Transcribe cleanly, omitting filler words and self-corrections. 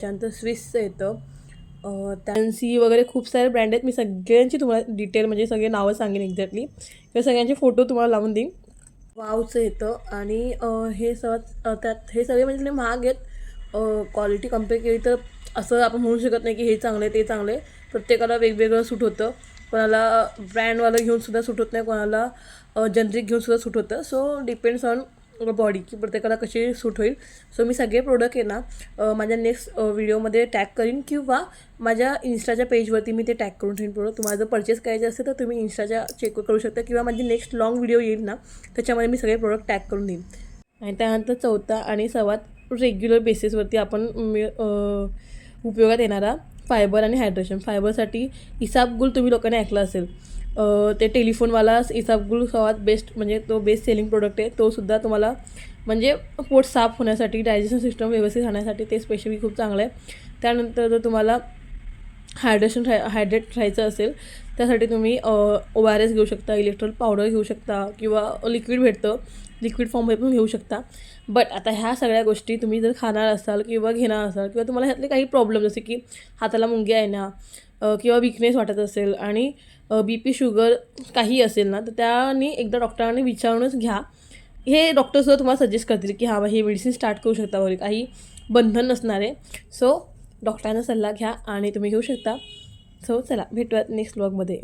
त्यानंतर स्विसचं येतं, त्यांसी वगैरे खूप सारे ब्रँड आहेत. मी सगळ्यांची तुम्हाला डिटेल म्हणजे सगळे नावं सांगेन एक्झॅक्टली किंवा सगळ्यांचे फोटो तुम्हाला लावून देईन. वावचं येतं आणि हे त्यात हे सगळे म्हणजे महाग आहेत. क्वालिटी कम्पेअर केली तर असं आपण म्हणू शकत नाही की हे चांगले ते चांगले. प्रत्येकाला वेगवेगळं सूट होतं. कोणाला ब्रँडवालं घेऊनसुद्धा सूट होत नाही, कोणाला जनरिक घेऊनसुद्धा सूट होतं. सो डिपेंड्स ऑन बॉडी की प्रत्येकाला कशी सूट होईल. सो मी सगळे प्रोडक्ट आहे ना माझ्या नेक्स्ट व्हिडिओमध्ये टॅग करीन किंवा माझ्या इन्स्टाच्या पेजवरती मी ते टॅग करून ठेवीन प्रोडक्ट. तुम्हाला जर परचेस करायचे असेल तर तुम्ही इन्स्टाच्या चेक करू शकता किंवा माझी नेक्स्ट लाँग व्हिडिओ येईल ना त्याच्यामध्ये मी सगळे प्रोडक्ट टॅग करून देईन. आणि त्यानंतर चौथा आणि सर्वात रेग्युलर बेसिसवरती आपण उपयोगात येणारा फायबर आणि हायड्रेशन. फायबरसाठी इसाबगुल तुम्ही लोकांनी ऐकलं असेल. ते टेलिफोनवाला इसाबगुल सर्वात बेस्ट म्हणजे तो बेस्ट सेलिंग प्रोडक्ट आहे. तोसुद्धा तुम्हाला म्हणजे पोट साफ होण्यासाठी, डायजेशन सिस्टम व्यवस्थित राहण्यासाठी ते स्पेशली खूप चांगलं आहे. त्यानंतर जर तुम्हाला हायड्रेट राहायचं असेल त्यासाठी तुम्ही ORS घेऊ शकता, इलेक्ट्रोल पावडर घेऊ शकता किंवा लिक्विड भेटतं, लिक्विड फॉर्ममध्ये पण घेऊ शकता. बट आता ह्या सगळ्या गोष्टी तुम्ही जर खाणार असाल किंवा घेणार असाल किंवा तुम्हाला ह्यातले काही प्रॉब्लेम जसे की हाताला मुंग्या येणं किंवा विकनेस वाटत असेल आणि BP शुगर काही असेल ना तर त्याने एकदा डॉक्टरांनी विचारूनच घ्या. हे डॉक्टरसुद्धा तुम्हाला सजेस्ट करतील की हां बा हे मेडिसिन स्टार्ट करू शकता वगैरे, काही बंधन नसणार आहे. सो डॉक्टरांचा सल्ला घ्या आणि तुम्ही घेऊ शकता. सो चला भेटूयात नेक्स्ट व्लॉगमध्ये.